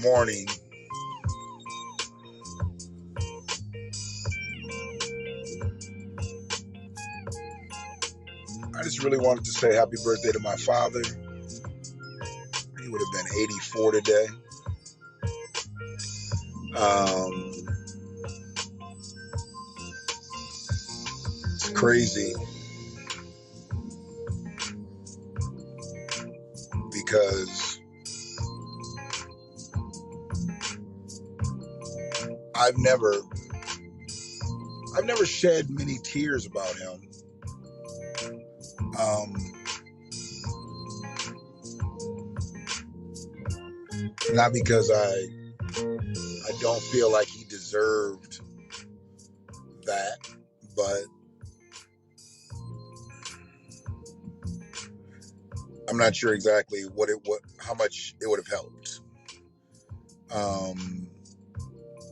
morning, I just really wanted to say happy birthday to my father. He would have been 84 today. It's crazy because I've never shed many tears about him. Not because I don't feel like he deserved that, but I'm not sure exactly how much it would have helped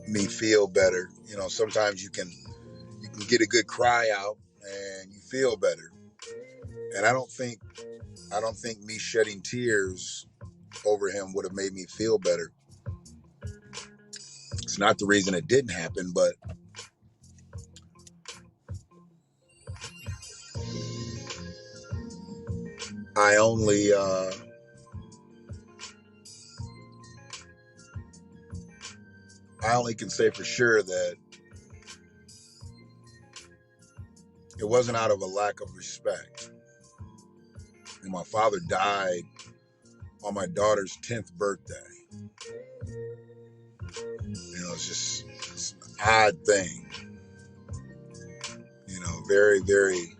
me feel better. You know, sometimes you can get a good cry out and you feel better. And I don't think me shedding tears over him would have made me feel better. It's not the reason it didn't happen, but I only can say for sure that it wasn't out of a lack of respect. And my father died on my daughter's 10th birthday. You know, it's an odd thing. You know, very, very,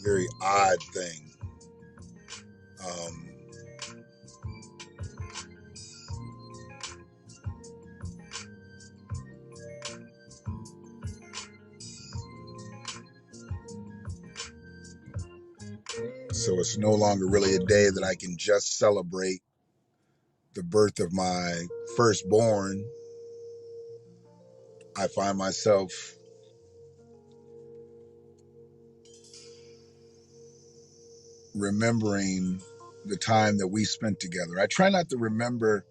very odd thing. So it's no longer really a day that I can just celebrate the birth of my firstborn. I find myself remembering the time that we spent together. I try not to remember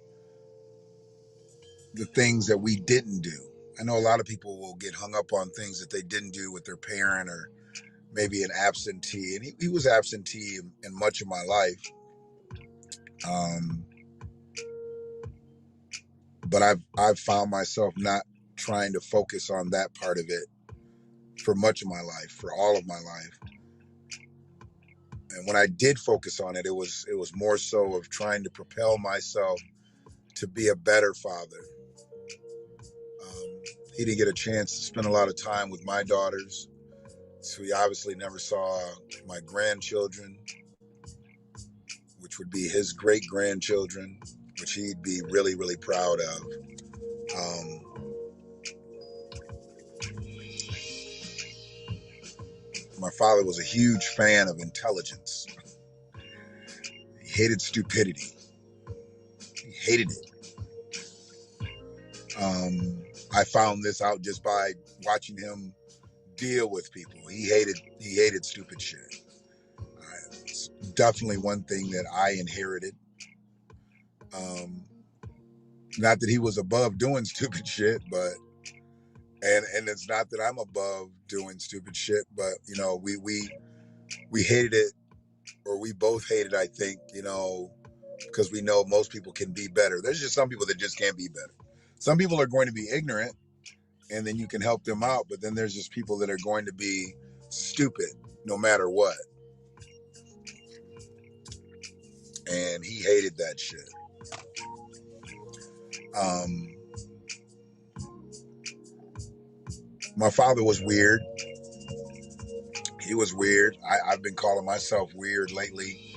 the things that we didn't do. I know a lot of people will get hung up on things that they didn't do with their parent or maybe an absentee. And he was absentee in much of my life. But I've found myself not trying to focus on that part of it for much of my life, for all of my life. And when I did focus on it, it was more so of trying to propel myself to be a better father. He didn't get a chance to spend a lot of time with my daughters, so he obviously never saw my grandchildren, which would be his great-grandchildren, which he'd be really, really proud of. My father was a huge fan of intelligence. He hated stupidity. He hated it. I found this out just by watching him deal with people. He hated stupid shit. It's definitely one thing that I inherited. Not that he was above doing stupid shit, but and it's not that I'm above doing stupid shit, but you know, we hated it, or we both hated, I think, you know, because we know most people can be better. There's just some people that just can't be better. Some people are going to be ignorant and then you can help them out, but then there's just people that are going to be stupid no matter what. And he hated that shit. My father was weird. He was weird. I've been calling myself weird lately.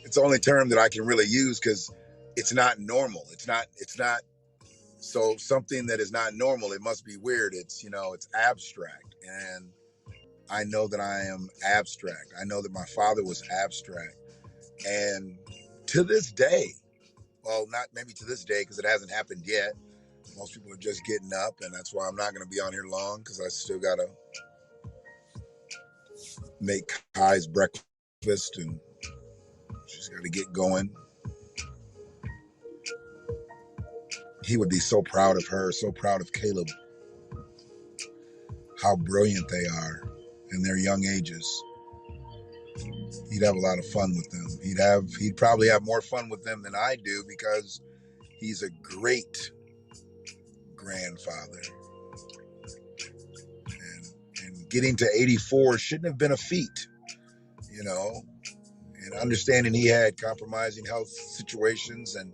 It's the only term that I can really use because it's not normal. It's not. So something that is not normal, it must be weird. It's, you know, it's abstract. And I know that I am abstract. I know that my father was abstract. And to this day, well, not maybe to this day because it hasn't happened yet. Most people are just getting up, and that's why I'm not going to be on here long because I still got to make Kai's breakfast and she's got to get going. he would be so proud of her, so proud of Caleb, how brilliant they are in their young ages. He'd have a lot of fun with them. He'd probably have more fun with them than I do because he's a great grandfather. And getting to 84 shouldn't have been a feat, you know, and understanding he had compromising health situations and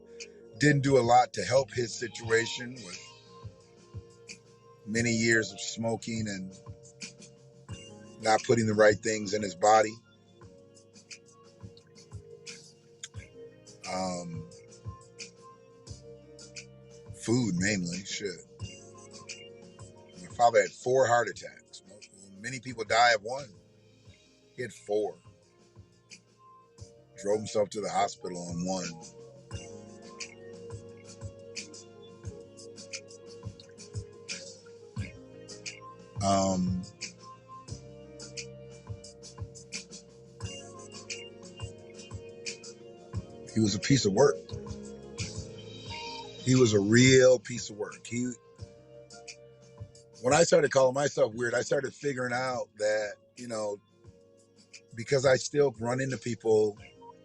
didn't do a lot to help his situation with many years of smoking and not putting the right things in his body. Um, Food mainly, shit. My father had 4 heart attacks. Many people die of one. He had 4. Drove himself to the hospital on one. Um, he was a piece of work. He was a real piece of work. When I started calling myself weird, I started figuring out that, you know, because I still run into people,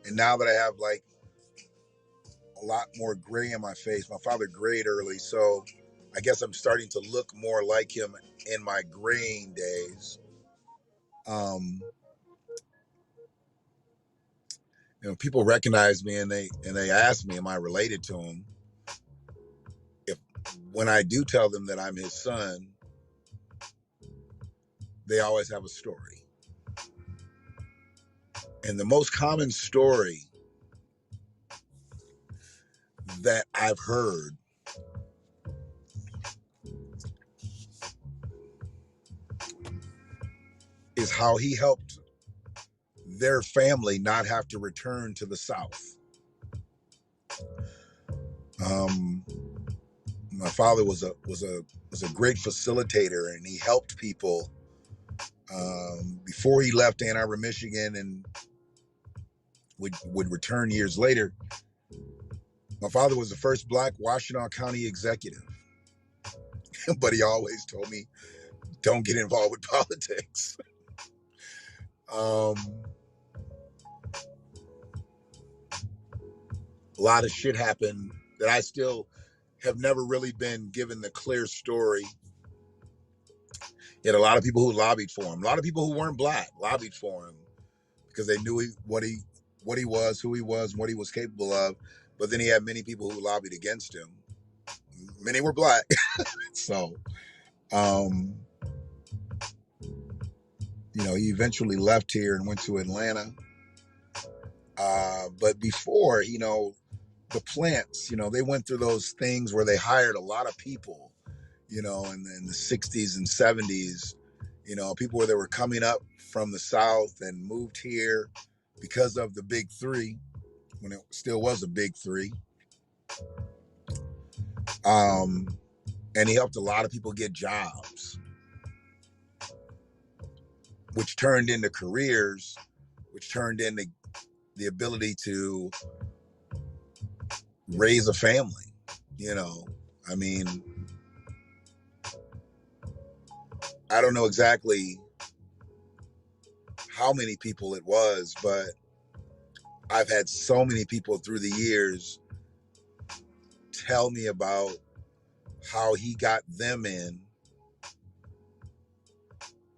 and now that I have like a lot more gray in my face, my father grayed early, so I guess I'm starting to look more like him in my graying days. Um, People recognize me and they ask me, am I related to him? If when I do tell them that I'm his son, they always have a story. And the most common story that I've heard is how he helped their family not have to return to the South. Um, my father was a great facilitator, and he helped people. Before he left Ann Arbor, Michigan, and would return years later, my father was the first Black Washtenaw County executive, but he always told me, "Don't get involved with politics." Um, a lot of shit happened that I still have never really been given the clear story. He had a lot of people who lobbied for him. A lot of people who weren't Black lobbied for him because they knew what he was, who he was, and what he was capable of. But then he had many people who lobbied against him. Many were Black. So, um, he eventually left here and went to Atlanta. But before, the plants, they went through those things where they hired a lot of people, in the 60s and 70s, people that were coming up from the South and moved here because of the big 3, when it still was a big 3. And he helped a lot of people get jobs, which turned into careers, which turned into the ability to raise a family. I mean, I don't know exactly how many people it was, but I've had so many people through the years tell me about how he got them in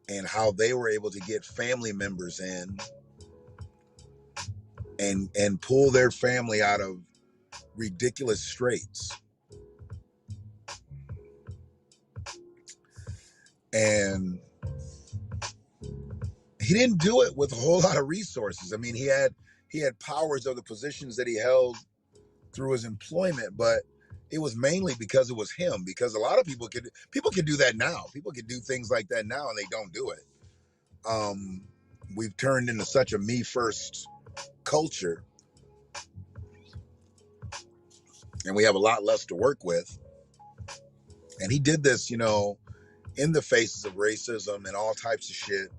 and how they were able to get family members in and pull their family out of ridiculous straits. And he didn't do it with a whole lot of resources. I mean, he had powers of the positions that he held through his employment, but it was mainly because it was him. Because a lot of people can do that now. People can do things like that now, and they don't do it. We've turned into such a me first culture, and we have a lot less to work with. And he did this, in the faces of racism and all types of shit.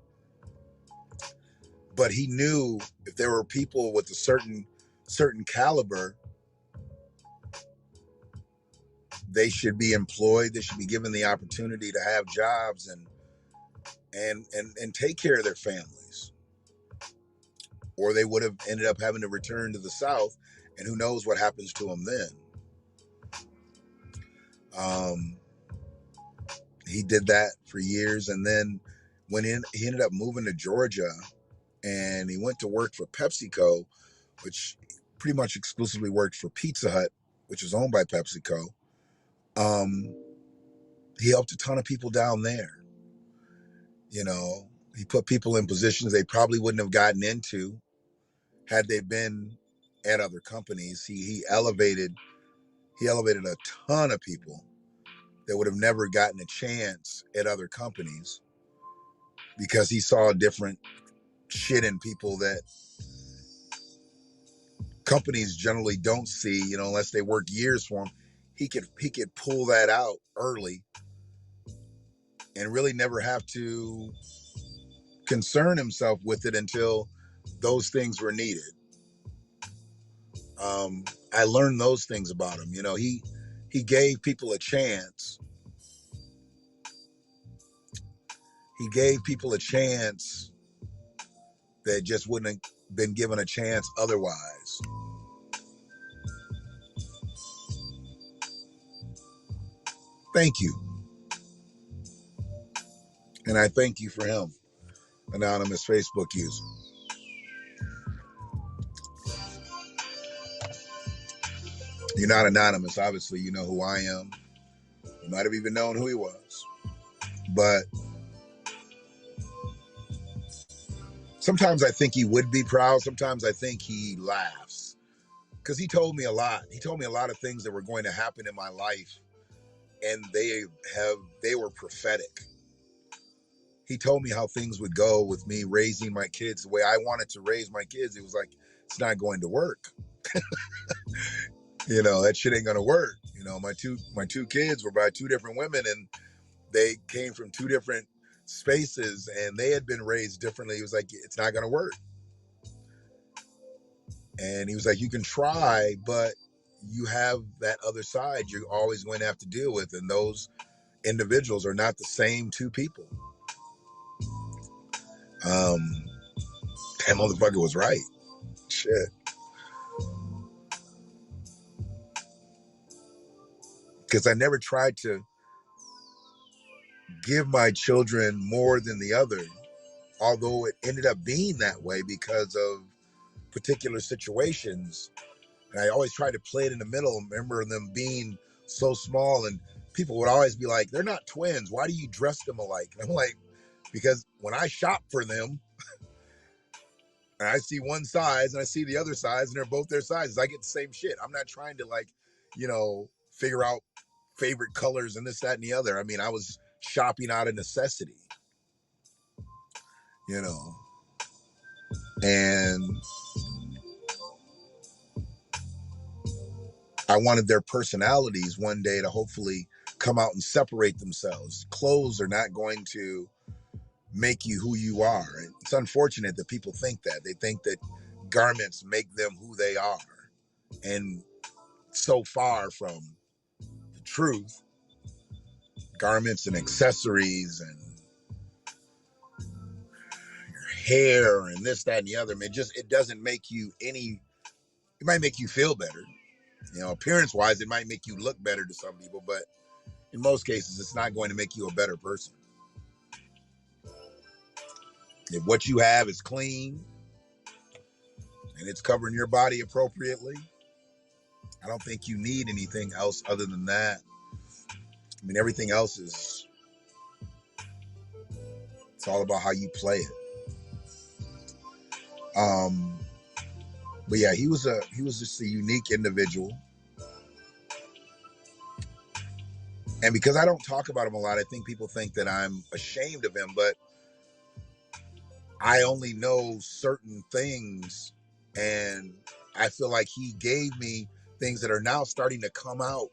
But he knew if there were people with a certain caliber they should be employed. They should be given the opportunity to have jobs and take care of their families, or they would have ended up having to return to the South, and who knows what happens to them then. Um, he did that for years, and then he ended up moving to Georgia, and he went to work for PepsiCo, which pretty much exclusively worked for Pizza Hut, which is owned by PepsiCo. Um, he helped a ton of people down there. You know, he put people in positions they probably wouldn't have gotten into had they been at other companies. He elevated a ton of people that would have never gotten a chance at other companies because he saw different shit in people that companies generally don't see, unless they work years for him. He could pull that out early and really never have to concern himself with it until those things were needed. I learned those things about him. He gave people a chance. He gave people a chance that just wouldn't have been given a chance otherwise. Thank you. And I thank you for him, anonymous Facebook user. You're not anonymous. Obviously, you know who I am. You might have even known who he was. But sometimes I think he would be proud. Sometimes I think he laughs. Because he told me a lot. He told me a lot of things that were going to happen in my life. And they were prophetic. He told me how things would go with me raising my kids the way I wanted to raise my kids. It was like, it's not going to work. That shit ain't gonna work. My two kids were by two different women, and they came from two different spaces, and they had been raised differently. He was like, it's not gonna work. And he was like, you can try, but you have that other side you're always going to have to deal with, and those individuals are not the same two people. That motherfucker was right. Shit. Because I never tried to give my children more than the other, although it ended up being that way because of particular situations. And I always tried to play it in the middle. Remember them being so small, and people would always be like, they're not twins. Why do you dress them alike? And I'm like, because when I shop for them, and I see one size and I see the other size, and they're both their sizes, I get the same shit. I'm not trying to figure out favorite colors and this, that, and the other. I mean, I was shopping out of necessity, and I wanted their personalities one day to hopefully come out and separate themselves. Clothes are not going to make you who you are. It's unfortunate that people think that. They think that garments make them who they are. And so far from the truth. Garments and accessories and your hair and this, that, and the other. I mean, it doesn't make you it might make you feel better. Appearance wise, it might make you look better to some people, but in most cases, it's not going to make you a better person. If what you have is clean and it's covering your body appropriately, I don't think you need anything else other than that. I mean, everything else it's all about how you play it. But yeah, he was just a unique individual. And because I don't talk about him a lot, I think people think that I'm ashamed of him, but I only know certain things, and I feel like he gave me things that are now starting to come out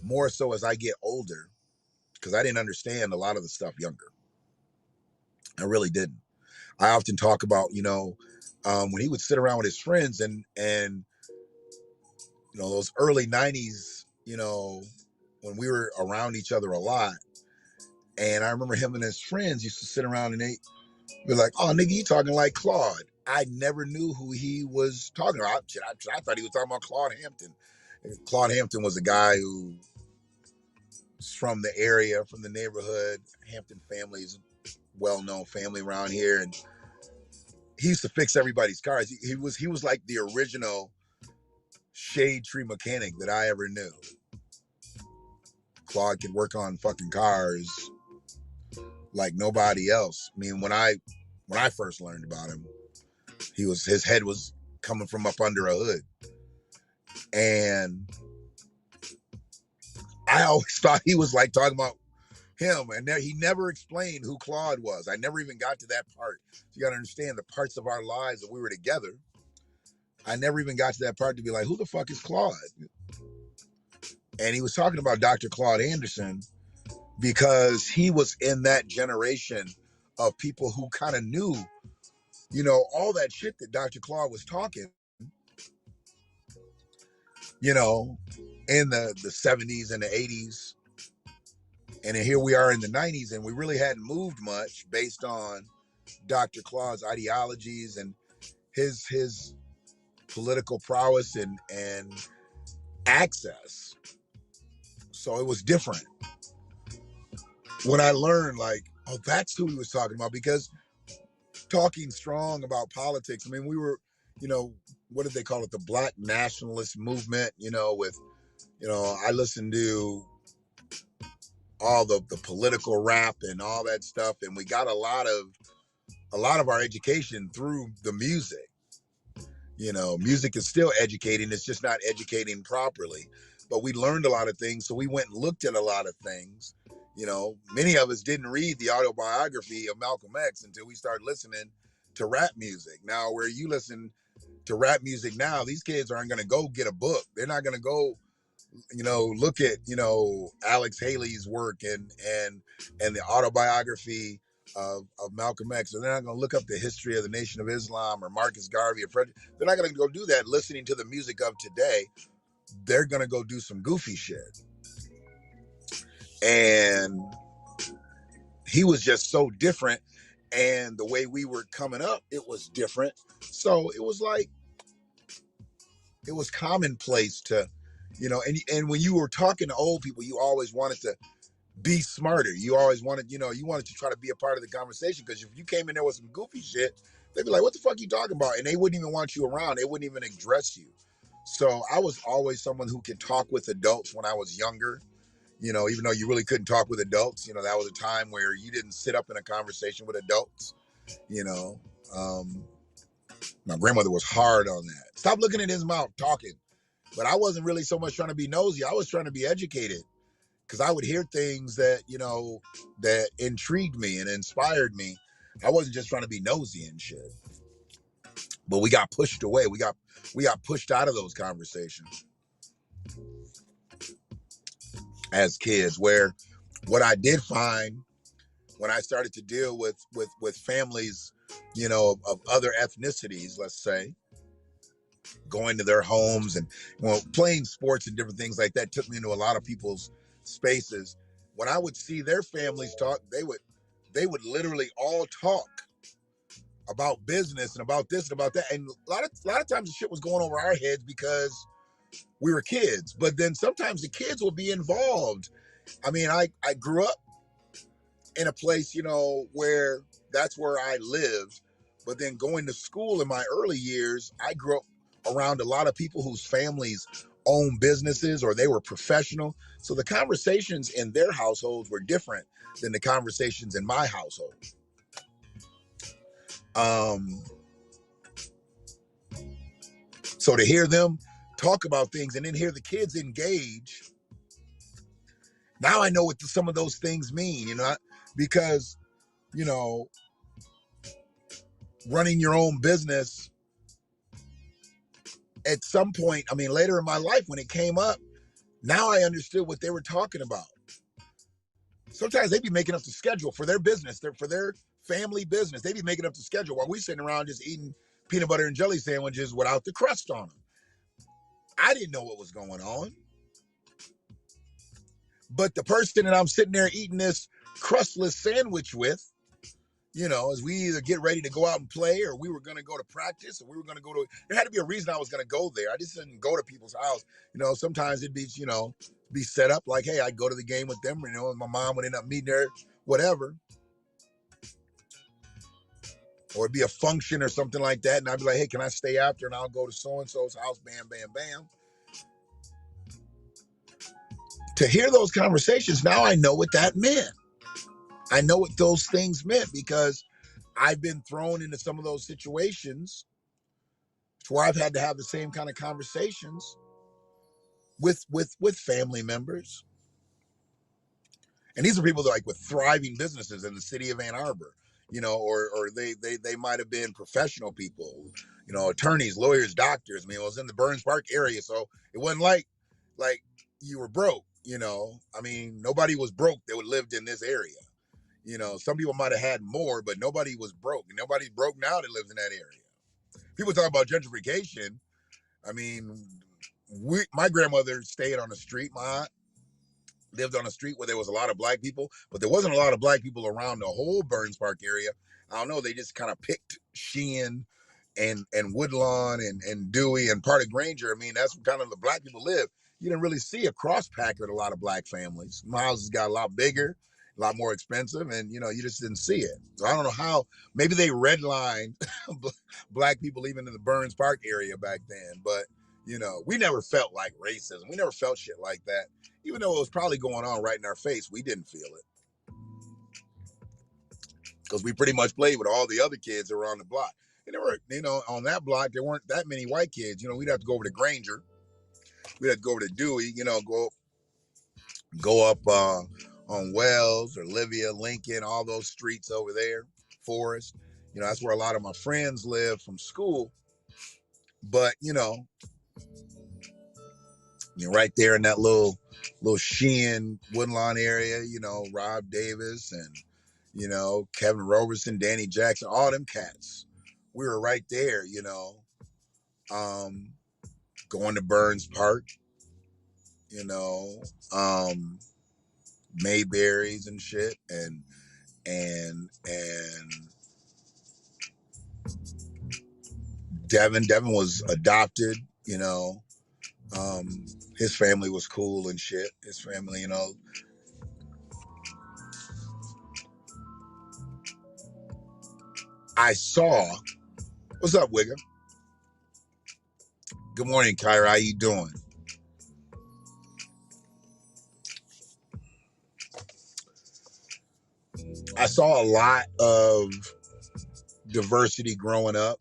more so as I get older, because I didn't understand a lot of the stuff younger. I really didn't. I often talk about, when he would sit around with his friends and those early 90s, when we were around each other a lot. And I remember him and his friends used to sit around and they be like, "Oh, nigga, you talking like Claude." I never knew who he was talking about. I thought he was talking about Claude Hampton. Claude Hampton was a guy who was from the area, from the neighborhood. Hampton family is a well-known family around here, and he used to fix everybody's cars. He was like the original shade tree mechanic that I ever knew. Claude could work on fucking cars like nobody else. I mean, when I first learned about him, his head was coming from up under a hood. And I always thought he was like talking about him, and he never explained who Claude was. I never even got to that part. So you got to understand the parts of our lives that we were together. I never even got to that part to be like, who the fuck is Claude? And he was talking about Dr. Claude Anderson because he was in that generation of people who kind of knew, all that shit that Dr. Claude was talking, you know, in the 70s and the 80s. And then here we are in the 90s, and we really hadn't moved much based on Dr. Claude's ideologies and his political prowess and access. So it was different. When I learned, like, oh, that's who he was talking about, because talking strong about politics, I mean, we were, what did they call it? The Black nationalist movement, I listened to all the political rap and all that stuff, and we got a lot of our education through the music. Music is still educating, it's just not educating properly, but we learned a lot of things, so we went and looked at a lot of things. Many of us didn't read the autobiography of Malcolm X until we started listening to rap music. Now, where you listen to rap music now, these kids aren't going to go get a book. They're not going to go look at Alex Haley's work and the autobiography of Malcolm X. And they're not going to look up the history of the Nation of Islam or Marcus Garvey or Fred. They're not going to go do that listening to the music of today. They're going to go do some goofy shit. And he was just so different. And the way we were coming up, it was different. So it was like, it was commonplace to, and when you were talking to old people, you always wanted to be smarter. You always wanted, you wanted to try to be a part of the conversation, because if you came in there with some goofy shit, they'd be like, what the fuck are you talking about? And they wouldn't even want you around. They wouldn't even address you. So I was always someone who could talk with adults when I was younger, even though you really couldn't talk with adults. That was a time where you didn't sit up in a conversation with adults, my grandmother was hard on that. Stop looking at his mouth talking. But I wasn't really so much trying to be nosy. I was trying to be educated, because I would hear things that, that intrigued me and inspired me. I wasn't just trying to be nosy and shit. But we got pushed away. We got pushed out of those conversations as kids, where what I did find when I started to deal with families, of other ethnicities, let's say, going to their homes and playing sports and different things like that, took me into a lot of people's spaces. When I would see their families talk, they would literally all talk about business and about this and about that. And a lot of times the shit was going over our heads because we were kids. But then sometimes the kids will be involved. I mean, I grew up in a place, where that's where I lived. But then going to school in my early years, I grew up around a lot of people whose families own businesses or they were professional. So the conversations in their households were different than the conversations in my household. So to hear them talk about things and then hear the kids engage, now I know what some of those things mean, because, running your own business at some point, I mean, later in my life when it came up, now I understood what they were talking about. Sometimes they'd be making up the schedule for their business, for their family business. They'd be making up the schedule while we sitting around just eating peanut butter and jelly sandwiches without the crust on them. I didn't know what was going on. But the person that I'm sitting there eating this crustless sandwich with, as we either get ready to go out and play, or we were going to go to practice, or we were going to go to, there had to be a reason I was going to go there. I just didn't go to people's house. Sometimes it'd be, be set up like, hey, I'd go to the game with them, and my mom would end up meeting there, whatever. Or it'd be a function or something like that. And I'd be like, hey, can I stay after? And I'll go to so-and-so's house, bam, bam, bam. To hear those conversations, now I know what that meant. I know what those things meant because I've been thrown into some of those situations where I've had to have the same kind of conversations with family members. And these are people that, like, with thriving businesses in the city of Ann Arbor, or they might have been professional people, attorneys, lawyers, doctors. I mean, it was in the Burns Park area, so it wasn't like you were broke. I mean, nobody was broke that lived in this area. Some people might have had more, but nobody was broke. Nobody's broke now that lives in that area. People talk about gentrification. I mean, my grandmother stayed on the street. My aunt lived on a street where there was a lot of black people, but there wasn't a lot of black people around the whole Burns Park area. I don't know. They just kind of picked Sheehan and Woodlawn and Dewey and part of Granger. I mean, that's where kind of the black people live. You didn't really see a cross packer at a lot of black families. My houses got a lot bigger, a lot more expensive, and you just didn't see it. So I don't know how. Maybe they redlined black people even in the Burns Park area back then, but we never felt like racism. We never felt shit like that. Even though it was probably going on right in our face, we didn't feel it. Because we pretty much played with all the other kids that were on the block. And there were, on that block, there weren't that many white kids. We'd have to go over to Granger. We'd have to go over to Dewey, go up on Wells or Livia, Lincoln, all those streets over there, Forest. That's where a lot of my friends live from school. But, right there in that little Sheehan, Woodlawn area, Rob Davis and, Kevin Roberson, Danny Jackson, all them cats. We were right there, going to Burns Park, Mayberries and shit. And Devin was adopted, his family was cool and shit. His family, I saw. What's up, Wigger? Good morning, Kyra. How you doing? I saw a lot of diversity growing up.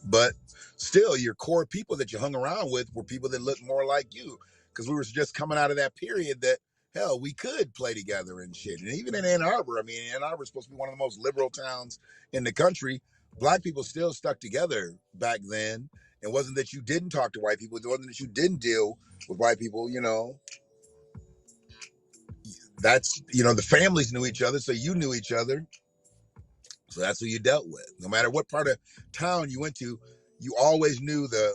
But still, your core people that you hung around with were people that looked more like you. Because we were just coming out of that period that, hell, we could play together and shit. And even in Ann Arbor, I mean, Ann Arbor is supposed to be one of the most liberal towns in the country. Black people still stuck together back then. It wasn't that you didn't talk to white people. It wasn't that you didn't deal with white people, That's, the families knew each other, so you knew each other. So that's who you dealt with. No matter what part of town you went to, you always knew the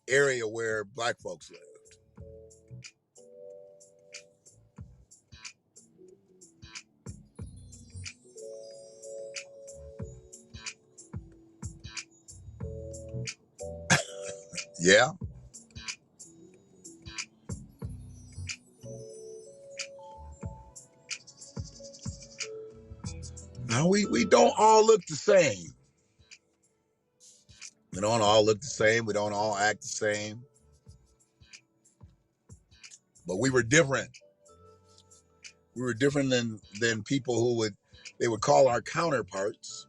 area where black folks lived. Yeah. Now we don't all look the same. We don't all look the same. We don't all act the same. But we were different. We were different than people who they would call our counterparts.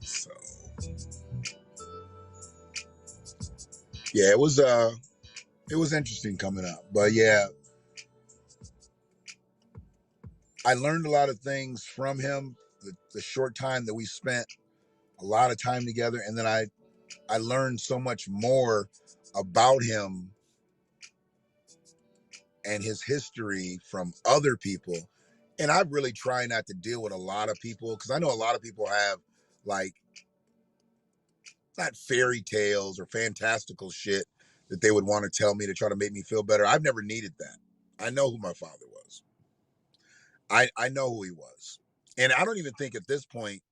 So yeah, it was interesting coming up. But yeah, I learned a lot of things from him. The short time that we spent a lot of time together, and then I learned so much more about him and his history from other people. And I really try not to deal with a lot of people because I know a lot of people have like not fairy tales or fantastical shit that they would want to tell me to try to make me feel better. I've never needed that. I know who my father was. I know who he was. And I don't even think at this point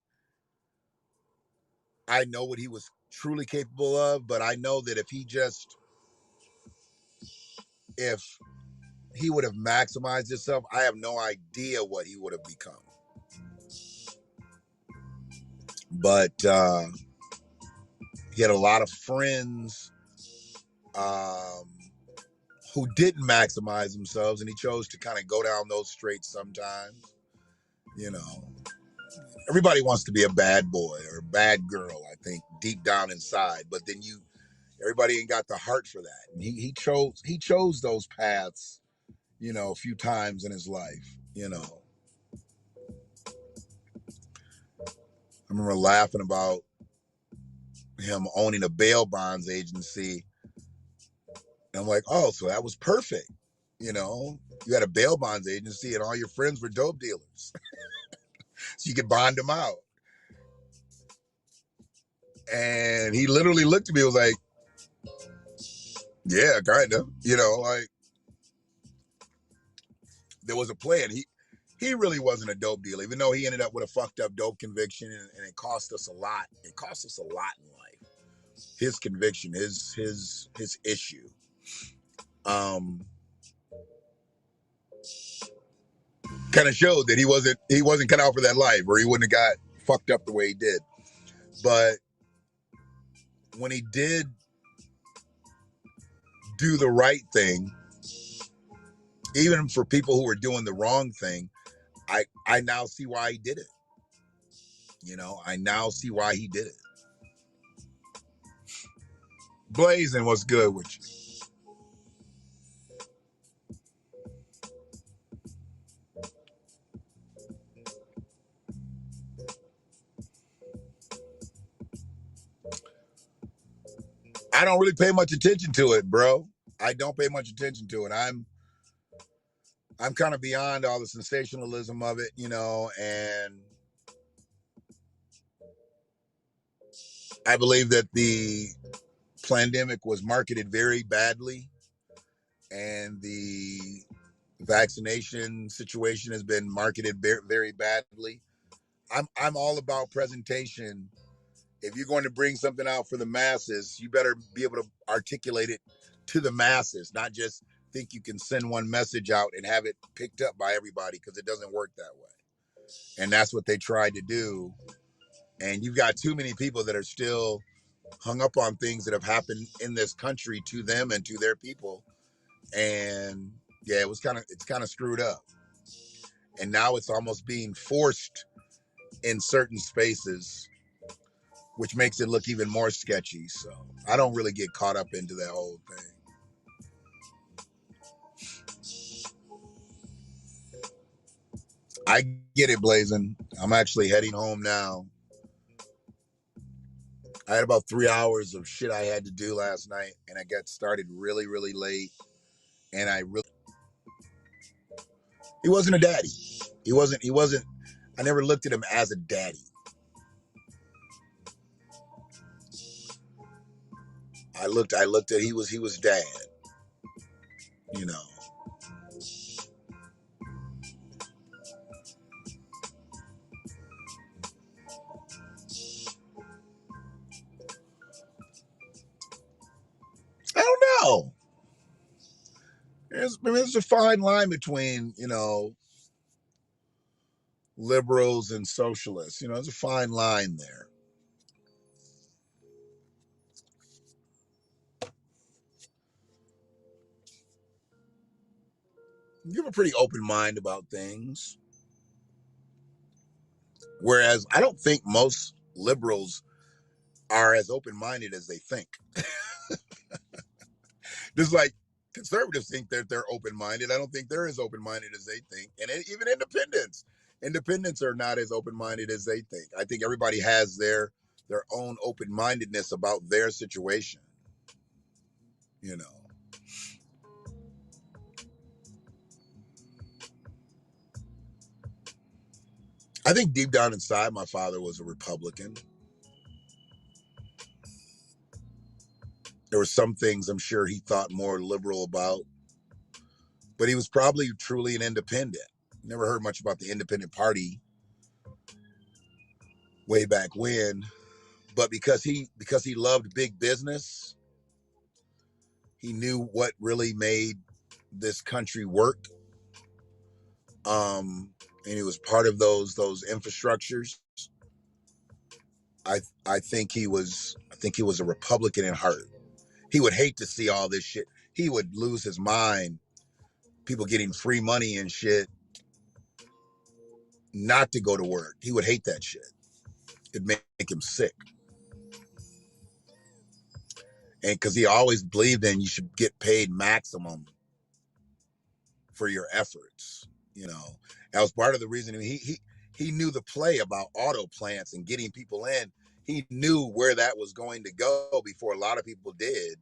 I know what he was truly capable of, but I know that if he would have maximized himself, I have no idea what he would have become. But he had a lot of friends um, who didn't maximize themselves, and he chose to kind of go down those straits sometimes. You know, everybody wants to be a bad boy or a bad girl, I think, deep down inside. But then everybody ain't got the heart for that. And he chose those paths, a few times in his life. I remember laughing about him owning a bail bonds agency. And I'm like, oh, so that was perfect. You had a bail bonds agency and all your friends were dope dealers. So you could bond them out. And he literally looked at me and was like, yeah, kind of. Like there was a plan. He really wasn't a dope dealer, even though he ended up with a fucked up dope conviction and it cost us a lot. It cost us a lot in life. His conviction, his issue. Kind of showed that he wasn't cut out for that life, or he wouldn't have got fucked up the way he did. But when he did do the right thing, even for people who were doing the wrong thing, I now see why he did it. I now see why he did it. Blazing, what's good with you? I don't really pay much attention to it, bro. I don't pay much attention to it. I'm kind of beyond all the sensationalism of it, and I believe that the pandemic was marketed very badly, and the vaccination situation has been marketed very, very badly. I'm all about presentation. If you're going to bring something out for the masses, you better be able to articulate it to the masses, not just think you can send one message out and have it picked up by everybody, because it doesn't work that way. And that's what they tried to do. And you've got too many people that are still hung up on things that have happened in this country to them and to their people. And yeah, it's kind of screwed up. And now it's almost being forced in certain spaces, which makes it look even more sketchy. So I don't really get caught up into that whole thing. I get it, Blazing. I'm actually heading home now. I had about 3 hours of shit I had to do last night, and I got started really, really late. And he wasn't a daddy. He wasn't. I never looked at him as a daddy. I looked at he was dad. You know. I don't know. There's a fine line between liberals and socialists. There's a fine line there. You have a pretty open mind about things. Whereas I don't think most liberals are as open minded as they think. Just like conservatives think that they're open minded. I don't think they're as open minded as they think. And even independents are not as open minded as they think. I think everybody has their own open mindedness about their situation. You know, I think deep down inside, my father was a Republican. There were some things I'm sure he thought more liberal about, but he was probably truly an independent. Never heard much about the independent party way back when, but because he loved big business, he knew what really made this country work. And he was part of those infrastructures. I think he was a Republican in heart. He would hate to see all this shit. He would lose his mind. People getting free money and shit, not to go to work. He would hate that shit. It'd make him sick. And because he always believed in you should get paid maximum for your efforts. You know, that was part of the reason he knew the play about auto plants and getting people in. He knew where that was going to go before a lot of people did,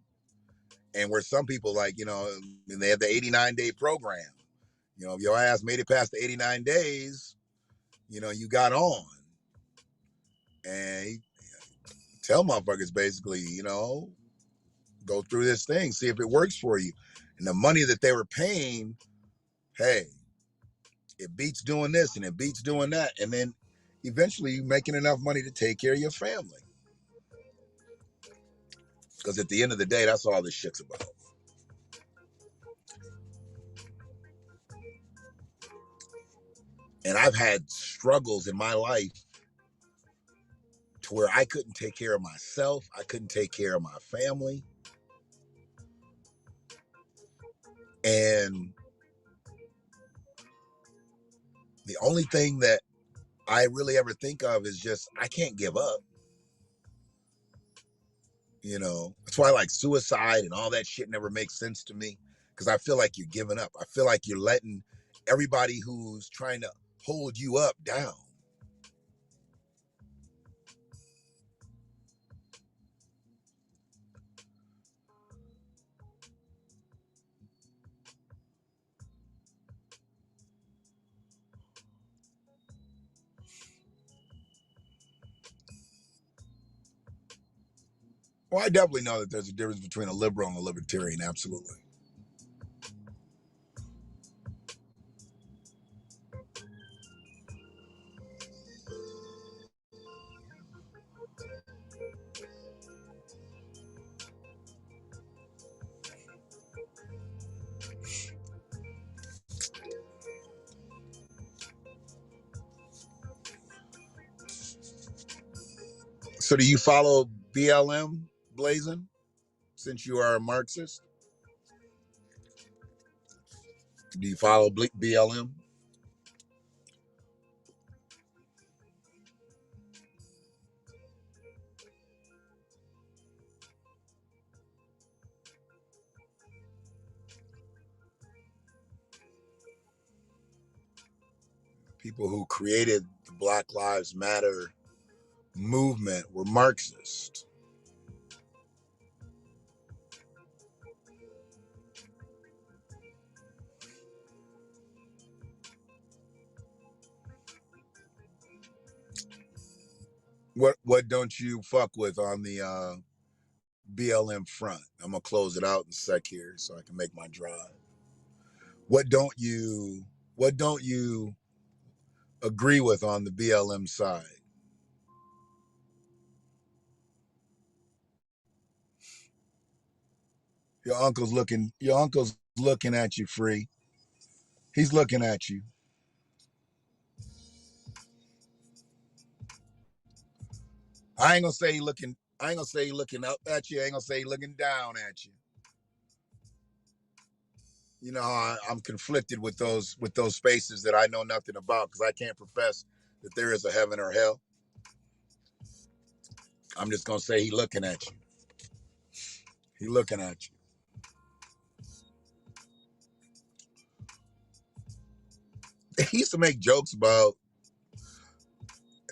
and where some people, like, they had the 89-day program. If your ass made it past the 89 days, you got on. And he tell motherfuckers basically, go through this thing, see if it works for you. And the money that they were paying, hey, it beats doing this and it beats doing that. And then eventually you're making enough money to take care of your family. Because at the end of the day, that's all this shit's about. And I've had struggles in my life to where I couldn't take care of myself. I couldn't take care of my family. And the only thing that I really ever think of is just, I can't give up. That's why like suicide and all that shit never makes sense to me. Because I feel like you're giving up. I feel like you're letting everybody who's trying to hold you up down. Well, I definitely know that there's a difference between a liberal and a libertarian. Absolutely. So do you follow BLM, Blazing, since you are a Marxist? Do you follow BLM? People who created the Black Lives Matter movement were Marxist. What don't you fuck with on the BLM front? I'm gonna close it out in a sec here so I can make my drive. What don't you what don't you agree with on the BLM side? Your uncle's looking at you, free. He's looking at you. I ain't gonna say he looking up at you. I ain't gonna say he looking down at you. I'm conflicted with those spaces that I know nothing about because I can't profess that there is a heaven or hell. I'm just gonna say he looking at you. He looking at you. He used to make jokes about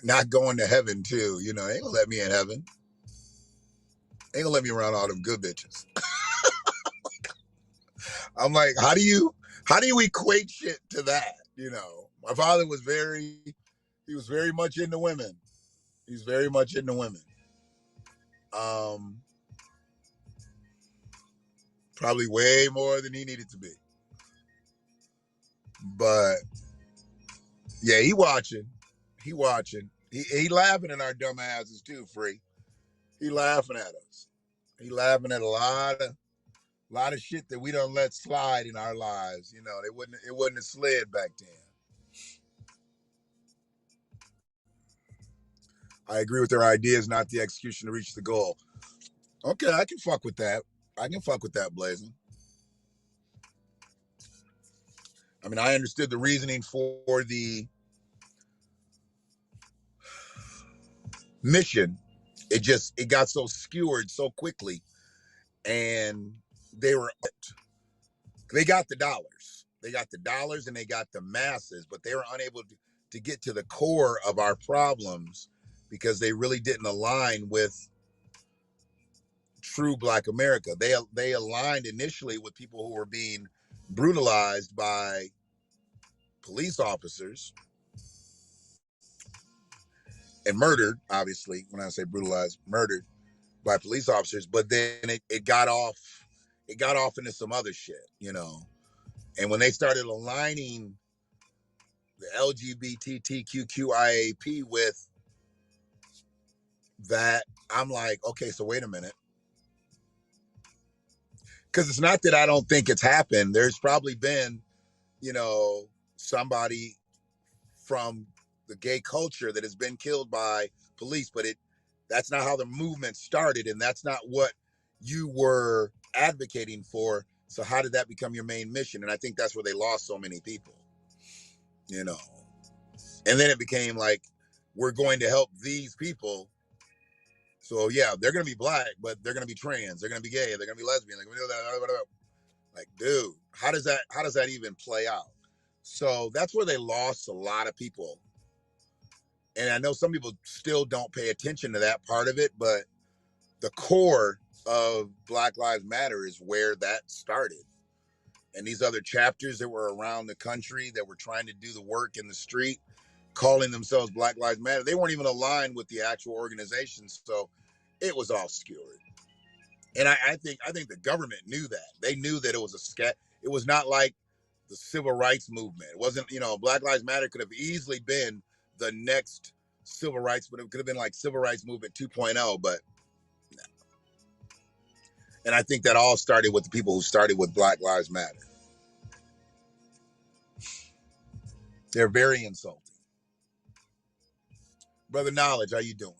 not going to heaven too. Ain't gonna let me in heaven. Ain't gonna let me around all them good bitches. I'm like, how do you equate shit to that? My father was very, He was very much into women. He's very much into women. Um, Probably way more than he needed to be. But yeah, he watching. He watching. He laughing at our dumb asses too, Free. He laughing at us. He laughing at a lot of shit that we don't let slide in our lives. You know, it wouldn't have slid back then. I agree with their ideas, not the execution to reach the goal. Okay, I can fuck with that. I can fuck with that, Blazing. I mean, I understood the reasoning for the mission. It got so skewered so quickly, and they were they got the dollars. They got the dollars and they got the masses, but they were unable to get to the core of our problems because they really didn't align with true Black America. They aligned initially with people who were being brutalized by police officers and murdered, obviously, when I say brutalized, murdered by police officers, but then it got off into some other shit, you know. And when they started aligning the LGBTQIAP with that, I'm like, okay, so wait a minute. Because it's not that I don't think it's happened. There's probably been, you know, somebody from the gay culture that has been killed by police, but that's not how the movement started, and that's not what you were advocating for. So how did that become your main mission? And I think that's where they lost so many people, you know. And then it became like, we're going to help these people. So yeah, they're gonna be Black, but they're gonna be trans, they're gonna be gay, they're gonna be lesbian, they're gonna be that. Like, dude, how does that even play out? So that's where they lost a lot of people. And I know some people still don't pay attention to that part of it, but the core of Black Lives Matter is where that started. And these other chapters that were around the country that were trying to do the work in the street, calling themselves Black Lives Matter, they weren't even aligned with the actual organizations. So it was all skewered. And I think the government knew that. They knew that it was a scat. It was not like the civil rights movement. It wasn't, Black Lives Matter could have easily been the next civil rights, but it could have been like Civil Rights Movement 2.0. But and I think that all started with the people who started with Black Lives Matter. They're very insulting. Brother Knowledge, how you doing?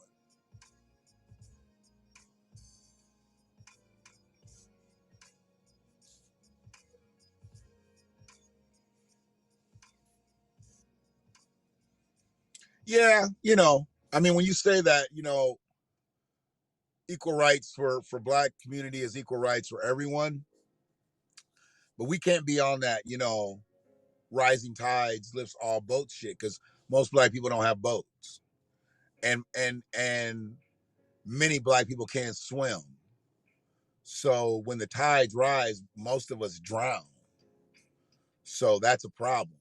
Yeah, I mean, when you say that, equal rights for Black community is equal rights for everyone, but we can't be on that, rising tides lifts all boats shit, because most Black people don't have boats, and many Black people can't swim. So when the tides rise, most of us drown. So that's a problem.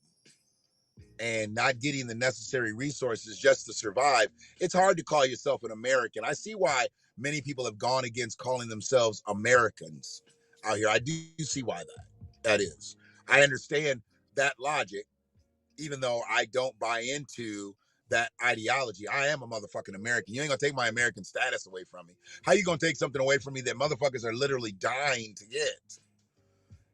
And not getting the necessary resources just to survive. It's hard to call yourself an American. I see why many people have gone against calling themselves Americans out here. I do see why that is. I understand that logic, even though I don't buy into that ideology. I am a motherfucking American. You ain't gonna take my American status away from me. How you gonna take something away from me that motherfuckers are literally dying to get?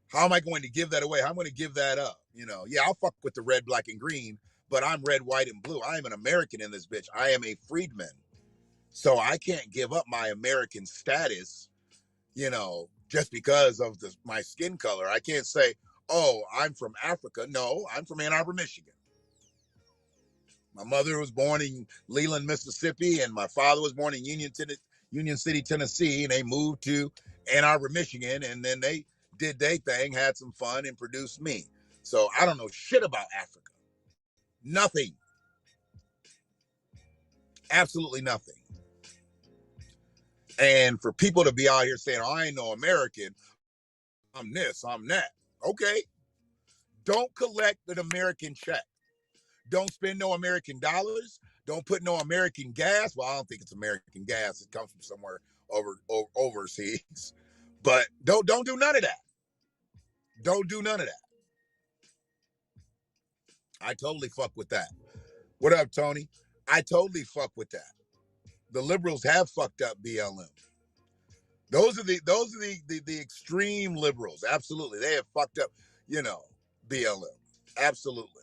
How am I going to give that away? How am I going to give that up? Yeah, I'll fuck with the red, black, and green, but I'm red, white, and blue. I am an American in this bitch. I am a freedman. So I can't give up my American status, just because of my skin color. I can't say, oh, I'm from Africa. No, I'm from Ann Arbor, Michigan. My mother was born in Leland, Mississippi, and my father was born in Union City, Tennessee, and they moved to Ann Arbor, Michigan, and then they did their thing, had some fun, and produced me. So I don't know shit about Africa. Nothing. Absolutely nothing. And for people to be out here saying, oh, I ain't no American, I'm this, I'm that. Okay. Don't collect an American check. Don't spend no American dollars. Don't put no American gas. Well, I don't think it's American gas. It comes from somewhere overseas. But don't do none of that. Don't do none of that. I totally fuck with that. What up, Tony? I totally fuck with that. The liberals have fucked up BLM. Those are the extreme liberals. Absolutely. They have fucked up, BLM. Absolutely.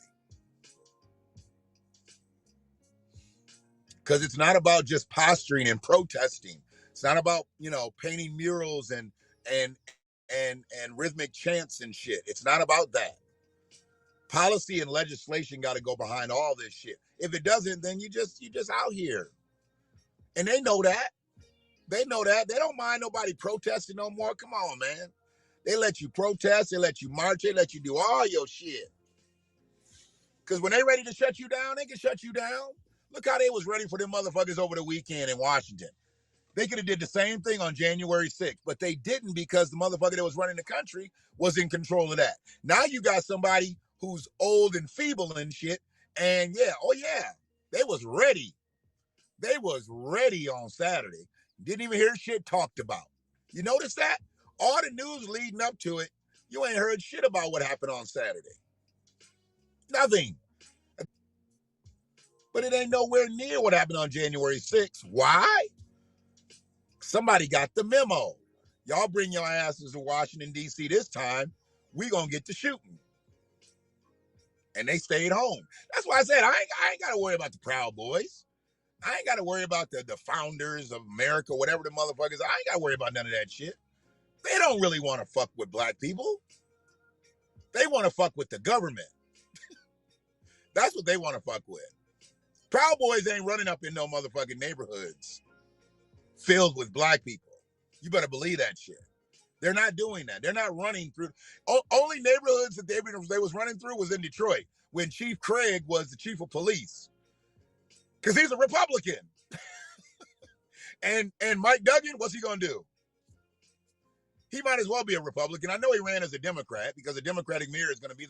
Because it's not about just posturing and protesting. It's not about, painting murals and and rhythmic chants and shit. It's not about that. Policy and legislation got to go behind all this shit. If it doesn't, then you just out here. And they know that. They know that. They don't mind nobody protesting no more. Come on, man. They let you protest. They let you march. They let you do all your shit. Because when they ready to shut you down, they can shut you down. Look how they was ready for them motherfuckers over the weekend in Washington. They could have did the same thing on January 6th, but they didn't because the motherfucker that was running the country was in control of that. Now you got somebody who's old and feeble and shit, and they was ready. They was ready on Saturday. Didn't even hear shit talked about. You notice that? All the news leading up to it, you ain't heard shit about what happened on Saturday. Nothing. But it ain't nowhere near what happened on January 6th. Why? Somebody got the memo. Y'all bring your asses to Washington, D.C. this time. We gonna get to shooting. And they stayed home. That's why I said I ain't got to worry about the Proud Boys. I ain't got to worry about the founders of America, whatever the motherfuckers. I ain't got to worry about none of that shit. They don't really want to fuck with black people. They want to fuck with the government. That's what they want to fuck with. Proud Boys ain't running up in no motherfucking neighborhoods filled with black people. You better believe that shit. They're not doing that. They're not running through. Only neighborhoods that they was running through was in Detroit when Chief Craig was the chief of police. Because he's a Republican. And Mike Duggan, what's he going to do? He might as well be a Republican. I know he ran as a Democrat because the Democratic mayor is going to be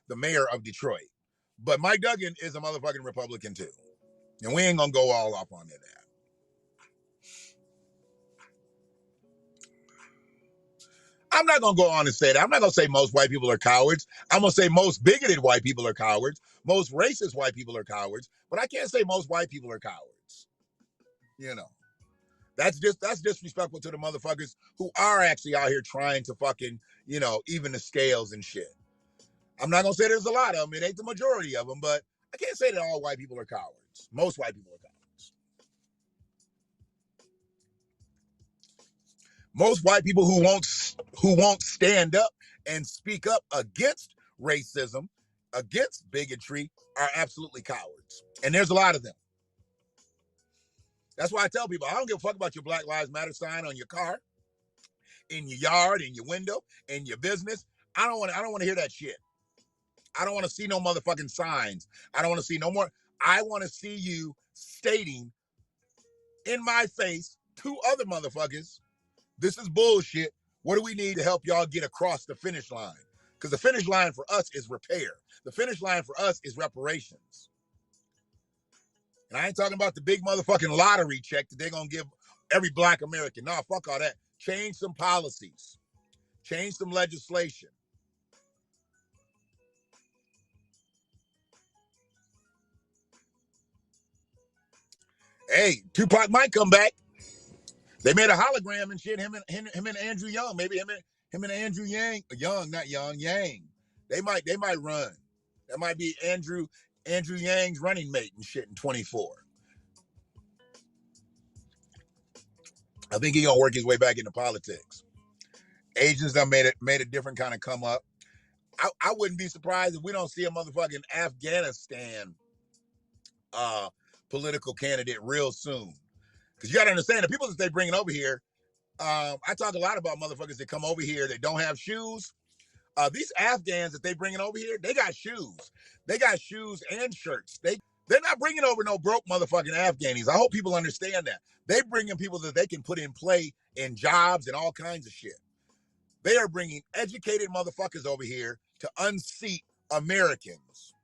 the mayor of Detroit. But Mike Duggan is a motherfucking Republican too. And we ain't going to go all off on that. I'm not going to go on and say that. I'm not going to say most white people are cowards. I'm going to say most bigoted white people are cowards. Most racist white people are cowards. But I can't say most white people are cowards. That's disrespectful to the motherfuckers who are actually out here trying to fucking, even the scales and shit. I'm not going to say there's a lot of them. It ain't the majority of them, but I can't say that all white people are cowards. Most white people are cowards. Most white people who won't stand up and speak up against racism, against bigotry, are absolutely cowards. And there's a lot of them. That's why I tell people, I don't give a fuck about your Black Lives Matter sign on your car, in your yard, in your window, in your business. I don't want to hear that shit. I don't want to see no motherfucking signs. I don't want to see no more. I want to see you stating in my face to other motherfuckers, this is bullshit. What do we need to help y'all get across the finish line? Because the finish line for us is repair. The finish line for us is reparations. And I ain't talking about the big motherfucking lottery check that they're going to give every black American. No, fuck all that. Change some policies. Change some legislation. Hey, Tupac might come back. They made a hologram and shit. Him and Andrew Young. Maybe him and Andrew Young, not Young, Yang. They might run. That might be Andrew Yang's running mate and shit in 24. I think he gonna work his way back into politics. Asians done made a different kind of come up. I wouldn't be surprised if we don't see a motherfucking Afghanistan political candidate real soon. Because you gotta understand the people that they bringing over here. I talk a lot about motherfuckers that come over here that don't have shoes. These Afghans that they bringing over here, they got shoes. They got shoes and shirts. They're not bringing over no broke motherfucking Afghanis. I hope people understand that. They bringing people that they can put in play in jobs and all kinds of shit. They are bringing educated motherfuckers over here to unseat Americans.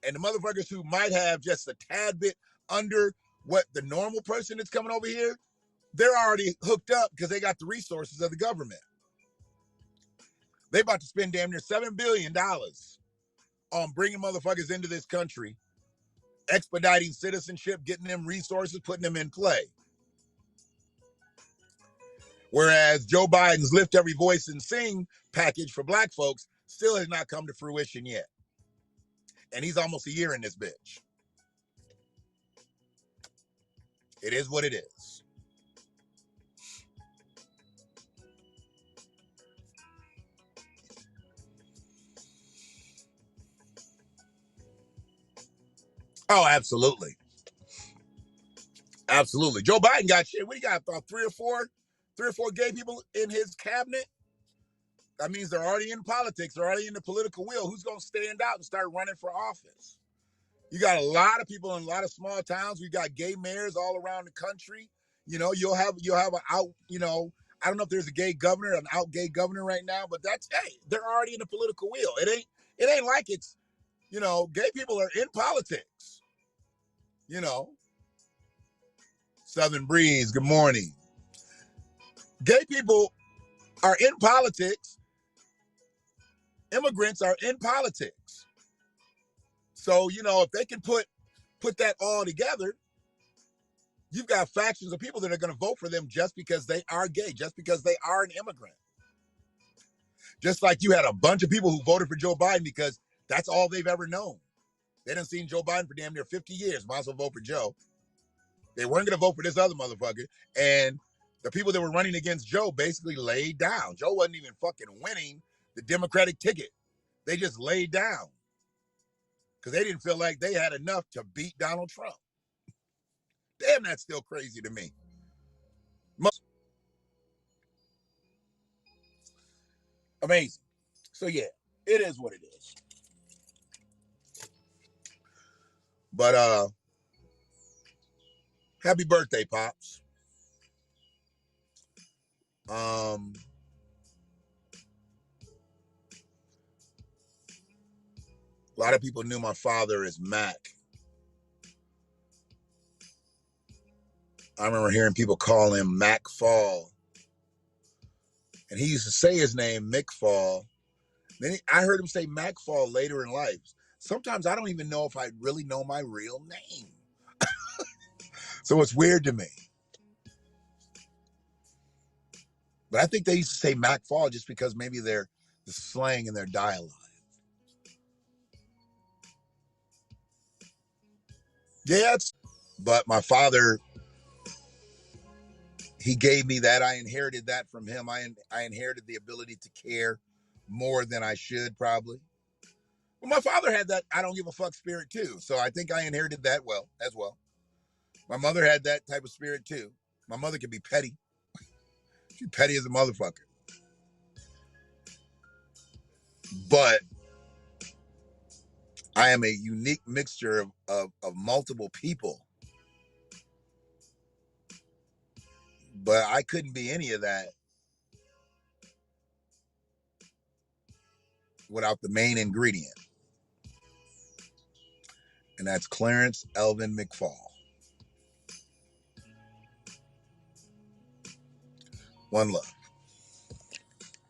And the motherfuckers who might have just a tad bit under what the normal person that's coming over here, they're already hooked up because they got the resources of the government. They about to spend damn near $7 billion on bringing motherfuckers into this country, expediting citizenship, getting them resources, putting them in play. Whereas Joe Biden's Lift Every Voice and Sing package for black folks still has not come to fruition yet. And he's almost a year in this bitch. It is what it is. Oh, absolutely. Absolutely. Joe Biden got shit. What do you got? About three or four gay people in his cabinet? That means they're already in politics. They're already in the political wheel. Who's going to stand out and start running for office? You got a lot of people in a lot of small towns. We got gay mayors all around the country. You know, you'll have an out, you know, I don't know if there's a gay governor, an out gay governor right now, but that's, hey, they're already in the political wheel. It ain't like it's, you know, gay people are in politics. You know, Southern Breeze, good morning. Gay people are in politics. Immigrants are in politics. So, you know, if they can put that all together, you've got factions of people that are going to vote for them just because they are gay, just because they are an immigrant. Just like you had a bunch of people who voted for Joe Biden because that's all they've ever known. They done seen Joe Biden for damn near 50 years. Might as well vote for Joe. They weren't going to vote for this other motherfucker. And the people that were running against Joe basically laid down. Joe wasn't even fucking winning the Democratic ticket. They just laid down because they didn't feel like they had enough to beat Donald Trump. Damn, that's still crazy to me. Amazing. So yeah, it is what it is. But happy birthday, Pops. A lot of people knew my father as Mac. I remember hearing people call him Mac Fall. And he used to say his name, Mick Fall. Then I heard him say Mac Fall later in life. Sometimes I don't even know if I really know my real name. So it's weird to me. But I think they used to say Mac Fall just because maybe they're the slang in their dialect. Yeah, but my father, he gave me that. I inherited that from him. I inherited the ability to care more than I should probably. Well, my father had that I don't give a fuck spirit too. So I think I inherited that as well. My mother had that type of spirit too. My mother could be petty. She's petty as a motherfucker. But I am a unique mixture of multiple people. But I couldn't be any of that without the main ingredient. And that's Clarence Elvin McFall. One love.